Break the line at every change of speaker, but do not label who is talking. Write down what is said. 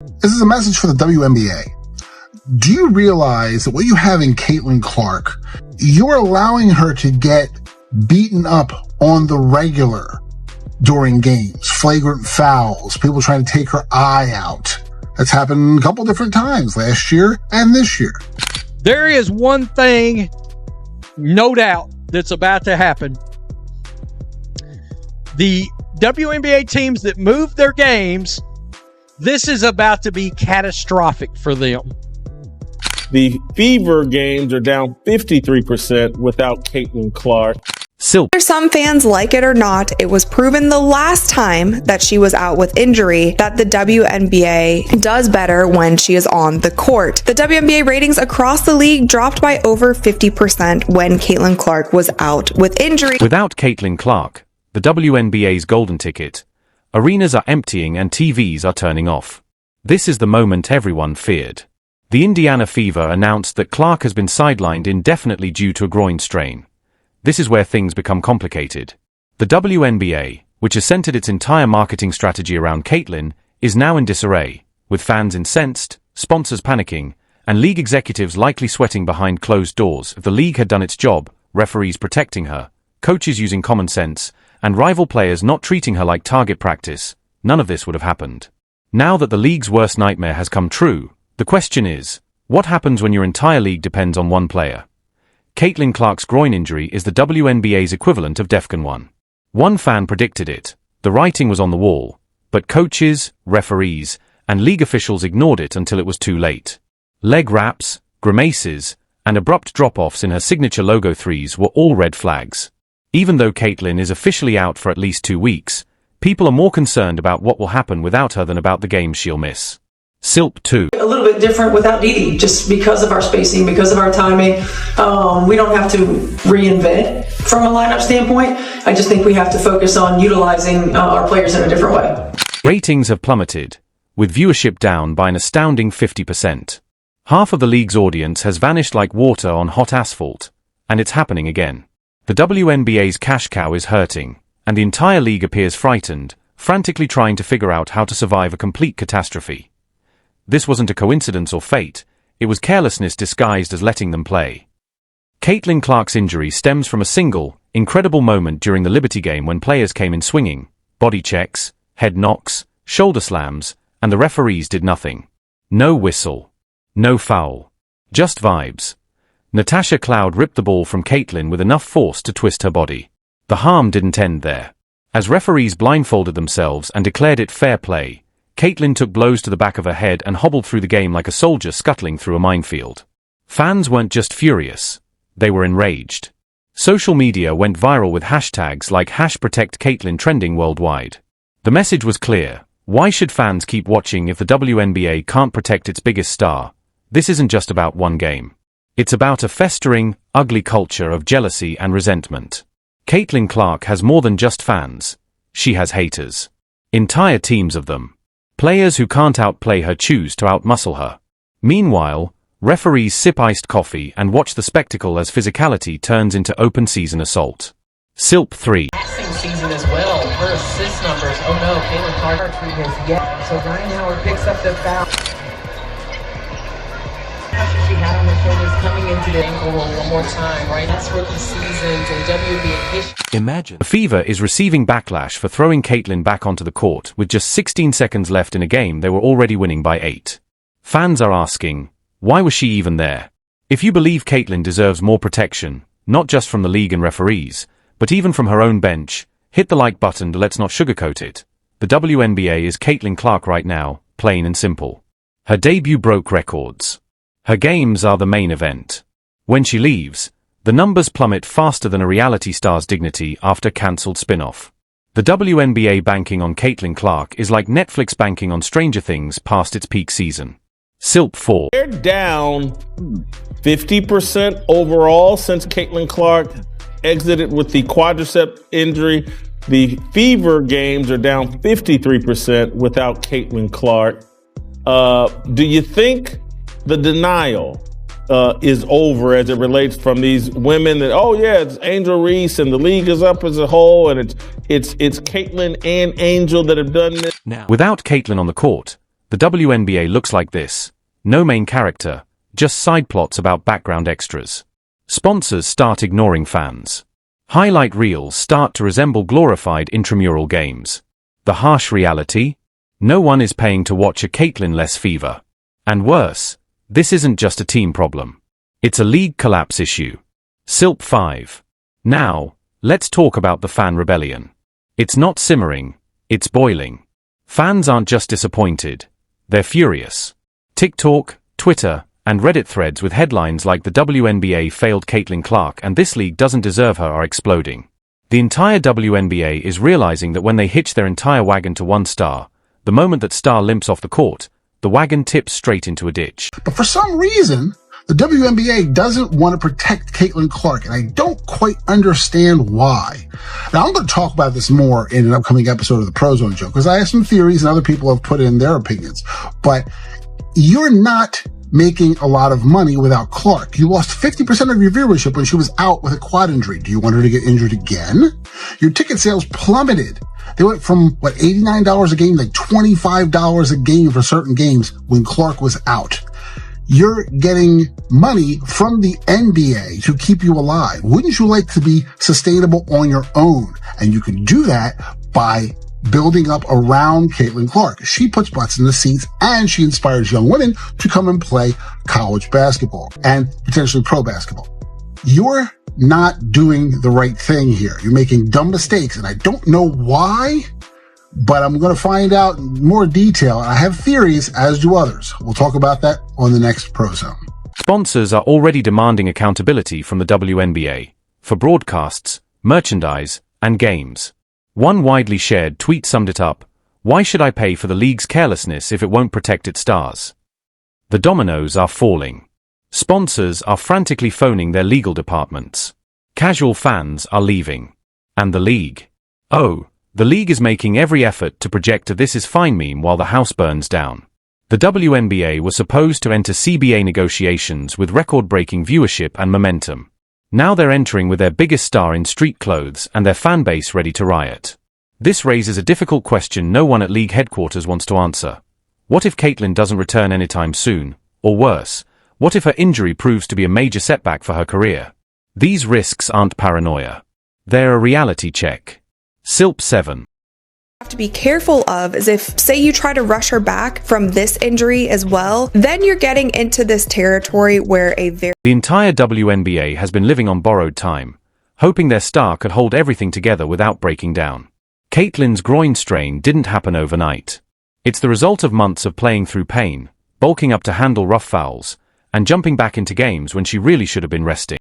This is a message for the WNBA. Do you realize that what you have in Caitlin Clark, you're allowing her to get beaten up on the regular during games, flagrant fouls, people trying to take her eye out. That's happened a couple different times last year and this year.
There is one thing, no doubt, that's about to happen. The WNBA teams that move their games, this is about to be catastrophic for them.
The Fever games are down 53% without Caitlin Clark.
Whether some fans like it or not, it was proven the last time that she was out with injury that the WNBA does better when she is on the court. The WNBA ratings across the league dropped by over 50% when Caitlin Clark was out with injury.
Without Caitlin Clark, the WNBA's golden ticket, arenas are emptying and TVs are turning off. This is the moment everyone feared. The Indiana Fever announced that Clark has been sidelined indefinitely due to a groin strain. This is where things become complicated. The WNBA, which has centered its entire marketing strategy around Caitlin, is now in disarray, with fans incensed, sponsors panicking, and league executives likely sweating behind closed doors. If the league had done its job, referees protecting her, coaches using common sense, and rival players not treating her like target practice, none of this would have happened. Now that the league's worst nightmare has come true, the question is, what happens when your entire league depends on one player? Caitlin Clark's groin injury is the WNBA's equivalent of DEFCON 1. One fan predicted it. The writing was on the wall, but coaches, referees, and league officials ignored it until it was too late. Leg wraps, grimaces, and abrupt drop-offs in her signature logo threes were all red flags. Even though Caitlin is officially out for at least 2 weeks, people are more concerned about what will happen without her than about the games she'll miss. SILP 2.
A little bit different without Didi, just because of our spacing, because of our timing. We don't have to reinvent from a lineup standpoint. I just think we have to focus on utilizing our players in a different way.
Ratings have plummeted, with viewership down by an astounding 50%. Half of the league's audience has vanished like water on hot asphalt, and it's happening again. The WNBA's cash cow is hurting, and the entire league appears frightened, frantically trying to figure out how to survive a complete catastrophe. This wasn't a coincidence or fate, it was carelessness disguised as letting them play. Caitlin Clark's injury stems from a single, incredible moment during the Liberty game when players came in swinging, body checks, head knocks, shoulder slams, and the referees did nothing. No whistle. No foul. Just vibes. Natasha Cloud ripped the ball from Caitlin with enough force to twist her body. The harm didn't end there. As referees blindfolded themselves and declared it fair play, Caitlin took blows to the back of her head and hobbled through the game like a soldier scuttling through a minefield. Fans weren't just furious, they were enraged. Social media went viral with hashtags like #ProtectCaitlin trending worldwide. The message was clear. Why should fans keep watching if the WNBA can't protect its biggest star? This isn't just about one game. It's about a festering, ugly culture of jealousy and resentment. Caitlin Clark has more than just fans. She has haters. Entire teams of them. Players who can't outplay her choose to outmuscle her. Meanwhile, referees sip iced coffee and watch the spectacle as physicality turns into open-season assault. SILP 3.
Passing season as well. Her assist numbers. Oh no, Caitlin Clark has yet. So Ryan Howard picks up the foul. Pressure she had on her shoulders coming into the ankle roll one more time, right? That's rookie seasons in WNBA history.
Imagine. The Fever is receiving backlash for throwing Caitlin back onto the court with just 16 seconds left in a game they were already winning by 8. Fans are asking, why was she even there? If you believe Caitlin deserves more protection, not just from the league and referees, but even from her own bench, hit the like button. Let's not sugarcoat it. The WNBA is Caitlin Clark right now, plain and simple. Her debut broke records. Her games are the main event. When she leaves, the numbers plummet faster than a reality star's dignity after cancelled spin-off. The WNBA banking on Caitlin Clark is like Netflix banking on Stranger Things past its peak season. SILP 4.
They're down 50% overall since Caitlin Clark exited with the quadricep injury. The Fever games are down 53% without Caitlin Clark. Do you think the denial is over as it relates from these women that, oh yeah, it's Angel Reese and the league is up as a whole, and it's Caitlin and Angel that have done this?
Now, without Caitlin on the court, The WNBA looks like this. No main character, just side plots about background extras. Sponsors start ignoring fans. Highlight reels start to resemble glorified intramural games. The harsh reality? No one is paying to watch a Caitlin-less fever. And worse, this isn't just a team problem. It's a league collapse issue. SILP 5. Now, let's talk about the fan rebellion. It's not simmering, it's boiling. Fans aren't just disappointed, they're furious. TikTok, Twitter, and Reddit threads with headlines like "The WNBA failed Caitlin Clark and this league doesn't deserve her" are exploding. The entire WNBA is realizing that when they hitch their entire wagon to one star, the moment that star limps off the court, the wagon tips straight into a ditch.
But for some reason, the WNBA doesn't want to protect Caitlin Clark, and I don't quite understand why. Now, I'm going to talk about this more in an upcoming episode of the Pro Zone Show, because I have some theories and other people have put in their opinions. But you're not making a lot of money without Clark. You lost 50% of your viewership when she was out with a quad injury. Do you want her to get injured again? Your ticket sales plummeted. They went from, $89 a game to $25 a game for certain games when Clark was out. You're getting money from the NBA to keep you alive. Wouldn't you like to be sustainable on your own? And you can do that by building up around Caitlin Clark. She puts butts in the seats and she inspires young women to come and play college basketball and potentially pro basketball. You're not doing the right thing here. You're making dumb mistakes, and I don't know why, but I'm going to find out in more detail. I have theories, as do others. We'll talk about that on the next Pro Zone.
Sponsors are already demanding accountability from the WNBA for broadcasts, merchandise, and games. One widely shared tweet summed it up: "Why should I pay for the league's carelessness if it won't protect its stars?" The dominoes are falling. Sponsors are frantically phoning their legal departments. Casual fans are leaving. And the league? Oh, the league is making every effort to project a "this is fine" meme while the house burns down. The WNBA was supposed to enter CBA negotiations with record-breaking viewership and momentum. Now they're entering with their biggest star in street clothes and their fan base ready to riot. This raises a difficult question no one at league headquarters wants to answer. What if Caitlin doesn't return anytime soon? Or worse, what if her injury proves to be a major setback for her career? These risks aren't paranoia. They're a reality check. SILP 7.
Have to be careful of is if, say, you try to rush her back from this injury as well, then you're getting into this territory where the
entire WNBA has been living on borrowed time, hoping their star could hold everything together without breaking down. Caitlin's groin strain didn't happen overnight. It's the result of months of playing through pain, bulking up to handle rough fouls, and jumping back into games when she really should have been resting.